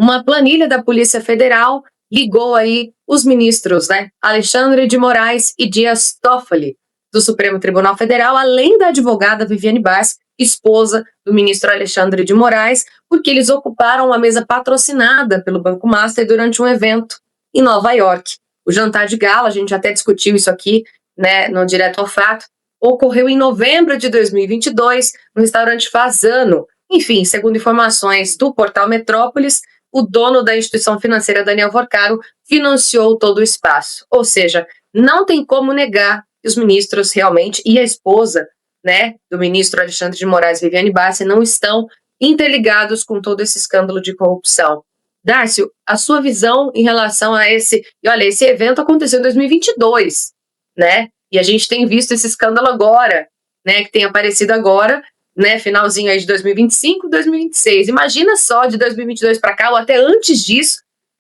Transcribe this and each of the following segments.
Uma planilha da Polícia Federal ligou aí os ministros, né, Alexandre de Moraes e Dias Toffoli, do Supremo Tribunal Federal, além da advogada Viviane Bas, esposa do ministro Alexandre de Moraes, porque eles ocuparam uma mesa patrocinada pelo Banco Master durante um evento em Nova York. O jantar de gala, a gente até discutiu isso aqui, né, no Direto ao Fato, ocorreu em novembro de 2022, no restaurante Fasano. Enfim, segundo informações do portal Metrópolis, o dono da instituição financeira, Daniel Vorcaro, financiou todo o espaço. Ou seja, não tem como negar que os ministros realmente, e a esposa, né, do ministro Alexandre de Moraes, Viviane Bassi, não estão interligados com todo esse escândalo de corrupção. Darcio, a sua visão em relação a esse... E olha, esse evento aconteceu em 2022, né? E a gente tem visto esse escândalo agora, né, que tem aparecido agora, né, finalzinho aí de 2025, 2026. Imagina só de 2022 para cá, ou até antes disso,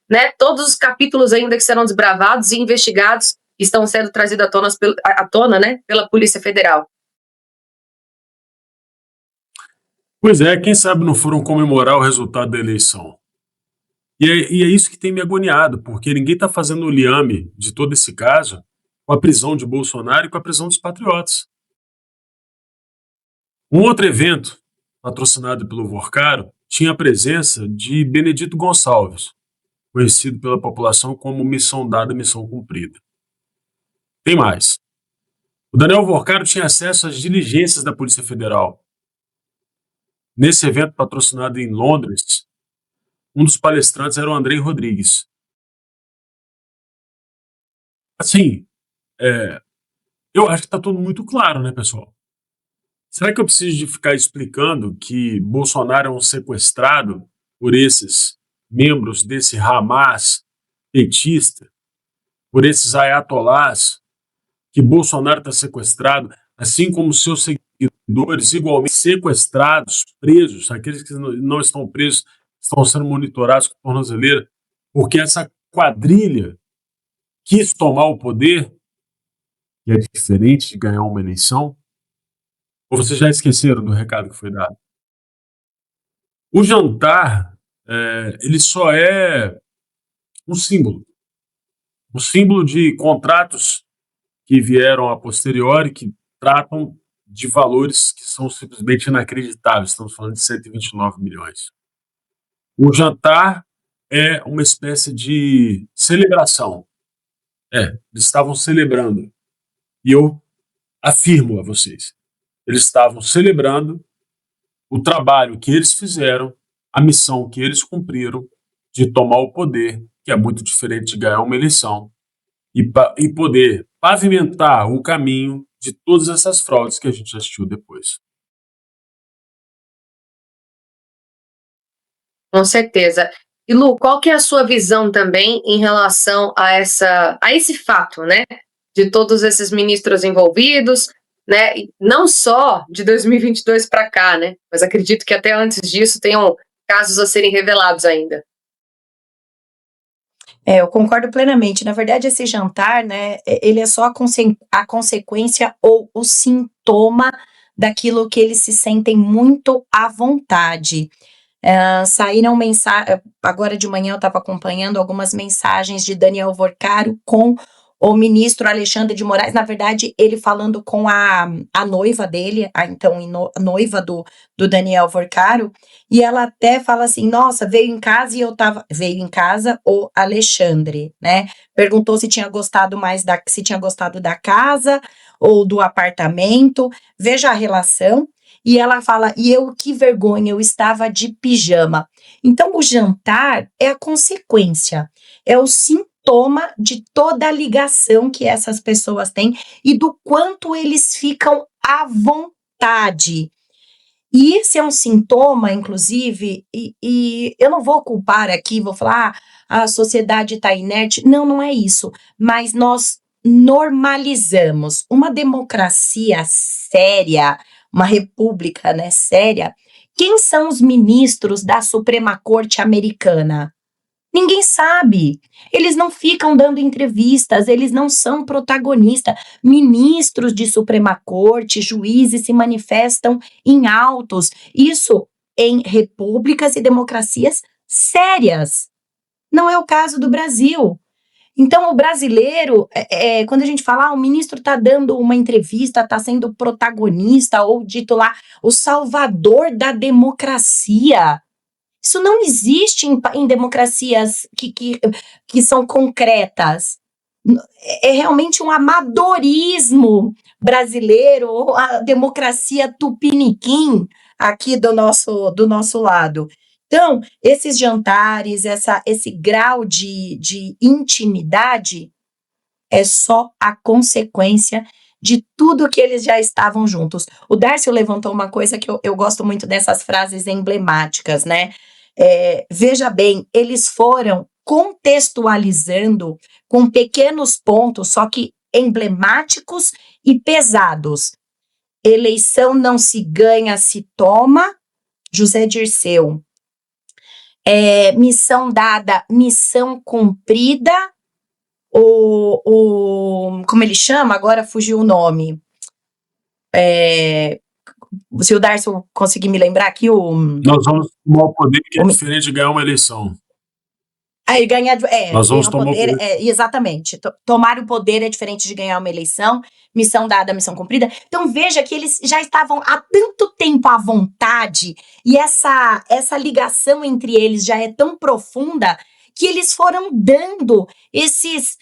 né, todos os capítulos ainda que serão desbravados e investigados estão sendo trazidos à tona, né, pela Polícia Federal. Pois é, quem sabe não foram comemorar o resultado da eleição. E é isso que tem me agoniado, porque ninguém está fazendo o liame de todo esse caso com a prisão de Bolsonaro e com a prisão dos patriotas. Um outro evento, patrocinado pelo Vorcaro, tinha a presença de Benedito Gonçalves, conhecido pela população como Missão Dada, Missão Cumprida. Tem mais. O Daniel Vorcaro tinha acesso às diligências da Polícia Federal. Nesse evento patrocinado em Londres, um dos palestrantes era o Andrei Rodrigues. Assim, eu acho que está tudo muito claro, né, pessoal? Será que eu preciso de ficar explicando que Bolsonaro é um sequestrado por esses membros desse Hamas petista, por esses ayatolás, que Bolsonaro está sequestrado, assim como seus seguidores igualmente sequestrados, presos, aqueles que não estão presos estão sendo monitorados com tornozeleira, porque essa quadrilha quis tomar o poder, que é diferente de ganhar uma eleição? Ou vocês já esqueceram do recado que foi dado? O jantar, ele só é um símbolo de contratos que vieram a posteriori, que tratam de valores que são simplesmente inacreditáveis. Estamos falando de 129 milhões. O jantar é uma espécie de celebração. Eles estavam celebrando. E eu afirmo a vocês, eles estavam celebrando o trabalho que eles fizeram, a missão que eles cumpriram de tomar o poder, que é muito diferente de ganhar uma eleição, e poder pavimentar o caminho de todas essas fraudes que a gente assistiu depois. Com certeza. E Lu, qual que é a sua visão também em relação a esse fato, né, de todos esses ministros envolvidos, né, e não só de 2022 para cá, né, mas acredito que até antes disso tenham casos a serem revelados ainda. Eu concordo plenamente. Na verdade, esse jantar, né, ele é só a consequência ou o sintoma daquilo que eles se sentem muito à vontade. Saíram mensagens, agora de manhã eu estava acompanhando algumas mensagens de Daniel Vorcaro com o ministro Alexandre de Moraes, na verdade, ele falando com a noiva dele, a noiva do Daniel Vorcaro, e ela até fala assim, nossa, veio em casa o Alexandre, né, perguntou se tinha gostado da casa ou do apartamento, veja a relação, e ela fala, que vergonha, eu estava de pijama. Então, o jantar é a consequência, é o sintoma de toda a ligação que essas pessoas têm e do quanto eles ficam à vontade. E esse é um sintoma, inclusive, e eu não vou culpar aqui, vou falar, a sociedade está inerte. Não, não é isso. Mas nós normalizamos uma democracia séria, uma república, né, séria. Quem são os ministros da Suprema Corte americana? Ninguém sabe. Eles não ficam dando entrevistas, eles não são protagonistas. Ministros de Suprema Corte, juízes se manifestam em autos. Isso em repúblicas e democracias sérias. Não é o caso do Brasil. Então, o brasileiro, quando a gente fala, o ministro está dando uma entrevista, está sendo protagonista, ou dito lá, o salvador da democracia. Isso não existe em democracias que são concretas. É realmente um amadorismo brasileiro, ou a democracia tupiniquim aqui do nosso lado. Então, esses jantares, esse grau de intimidade é só a consequência de tudo que eles já estavam juntos. O Darcy levantou uma coisa que eu gosto muito dessas frases emblemáticas, né? Veja bem, eles foram contextualizando com pequenos pontos, só que emblemáticos e pesados. Eleição não se ganha, se toma, José Dirceu. Missão dada, missão cumprida, como ele chama? Agora fugiu o nome. Se o Darcy conseguir me lembrar aqui, Nós vamos tomar o poder, que é diferente de ganhar uma eleição. Aí ganhar, Nós vamos tomar poder, o poder. exatamente. Tomar o poder é diferente de ganhar uma eleição, missão dada, missão cumprida. Então veja que eles já estavam há tanto tempo à vontade, e essa ligação entre eles já é tão profunda, que eles foram dando esses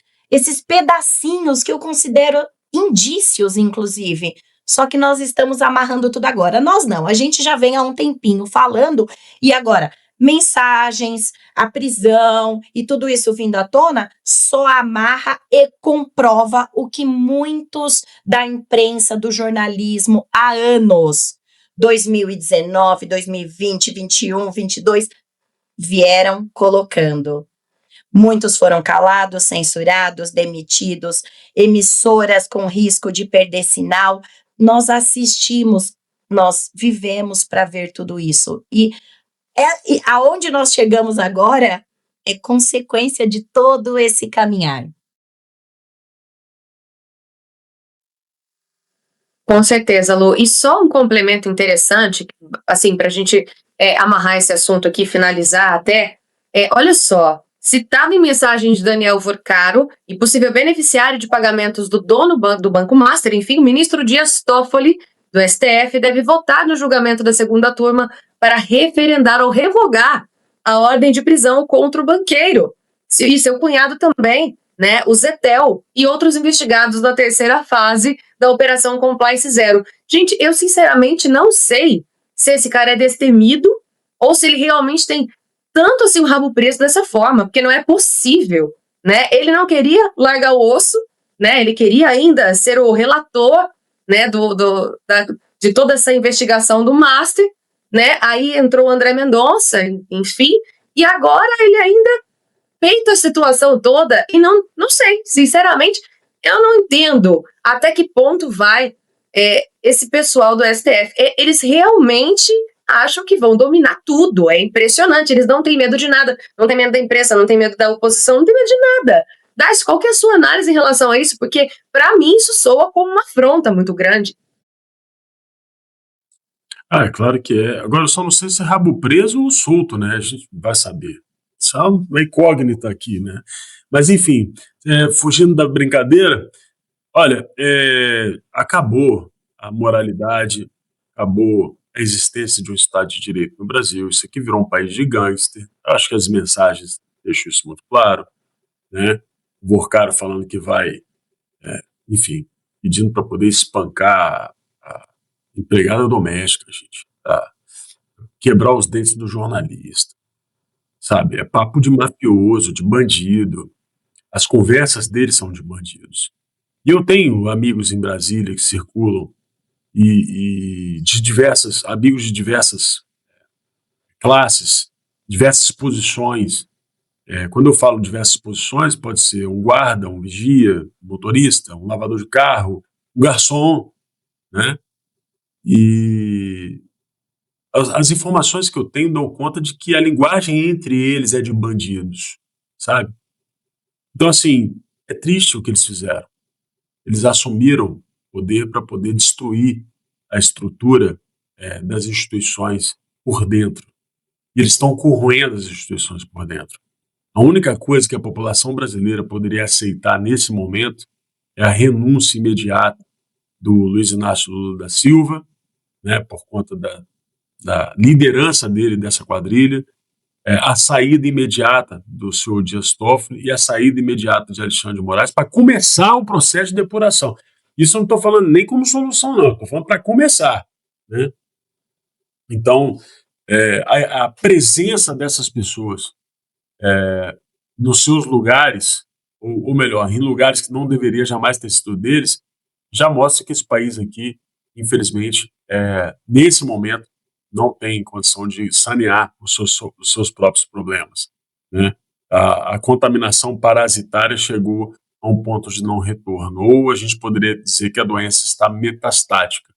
pedacinhos que eu considero indícios, inclusive. Só que nós estamos amarrando tudo agora. Nós não, a gente já vem há um tempinho falando, e agora mensagens, a prisão e tudo isso vindo à tona só amarra e comprova o que muitos da imprensa, do jornalismo há anos, 2019, 2020, 21, 22, vieram colocando. Muitos foram calados, censurados, demitidos, emissoras com risco de perder sinal. Nós assistimos, nós vivemos para ver tudo isso. E aonde nós chegamos agora é consequência de todo esse caminhar. Com certeza, Lu. E só um complemento interessante, assim, para a gente amarrar esse assunto aqui, finalizar até, olha só, citado em mensagem de Daniel Vorcaro e possível beneficiário de pagamentos do dono do Banco Master, enfim, o ministro Dias Toffoli, do STF, deve votar no julgamento da segunda turma para referendar ou revogar a ordem de prisão contra o banqueiro e seu cunhado também, né, o Zetel, e outros investigados da terceira fase da Operação Compliance Zero. Gente, eu sinceramente não sei se esse cara é destemido ou se ele realmente tem tanto assim o rabo preso dessa forma, porque não é possível, né? Ele não queria largar o osso, né? Ele queria ainda ser o relator, né, de toda essa investigação do Master, né? Aí entrou o André Mendonça, enfim, e agora ele ainda peita a situação toda e não sei, sinceramente, eu não entendo até que ponto vai esse pessoal do STF. Eles realmente acham que vão dominar tudo, é impressionante, eles não têm medo de nada, não têm medo da imprensa, não têm medo da oposição, não têm medo de nada. Darcy, qual que é a sua análise em relação a isso? Porque, para mim, isso soa como uma afronta muito grande. É claro que é. Agora, eu só não sei se é rabo preso ou solto, né? A gente vai saber. Isso é uma incógnita aqui, né? Mas, enfim, fugindo da brincadeira, olha, acabou a moralidade, acabou a existência de um Estado de Direito no Brasil. Isso aqui virou um país de gangster. Acho que as mensagens deixam isso muito claro, né? O Vorcaro falando que vai, enfim, pedindo para poder espancar a empregada doméstica, gente, tá? Quebrar os dentes do jornalista, sabe? É papo de mafioso, de bandido. As conversas deles são de bandidos. E eu tenho amigos em Brasília que circulam e amigos de diversas classes, diversas posições. Quando eu falo diversas posições, pode ser um guarda, um vigia, um motorista, um lavador de carro, um garçom, né? E as informações que eu tenho dão conta de que a linguagem entre eles é de bandidos, sabe? Então, assim, é triste o que eles fizeram. Eles assumiram poder para poder destruir a estrutura das instituições por dentro. e eles estão corroendo as instituições por dentro. A única coisa que a população brasileira poderia aceitar nesse momento é a renúncia imediata do Luiz Inácio Lula da Silva, né, por conta da liderança dele dessa quadrilha, a saída imediata do senhor Dias Toffoli e a saída imediata de Alexandre de Moraes para começar o processo de depuração. Isso eu não estou falando nem como solução, não, estou falando para começar, né? Então, a presença dessas pessoas nos seus lugares, ou melhor, em lugares que não deveria jamais ter sido deles, já mostra que esse país aqui, infelizmente, nesse momento, não tem condição de sanear os seus próprios problemas, né? A contaminação parasitária chegou a um ponto de não retorno, ou a gente poderia dizer que a doença está metastática.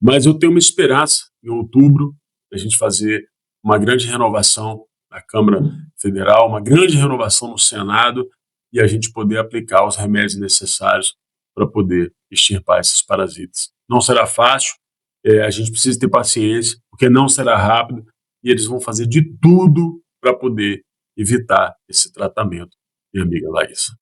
Mas eu tenho uma esperança, em outubro, a gente fazer uma grande renovação na Câmara Federal, uma grande renovação no Senado, e a gente poder aplicar os remédios necessários para poder extirpar esses parasitas. Não será fácil, a gente precisa ter paciência, porque não será rápido, e eles vão fazer de tudo para poder evitar esse tratamento, minha amiga Laísa.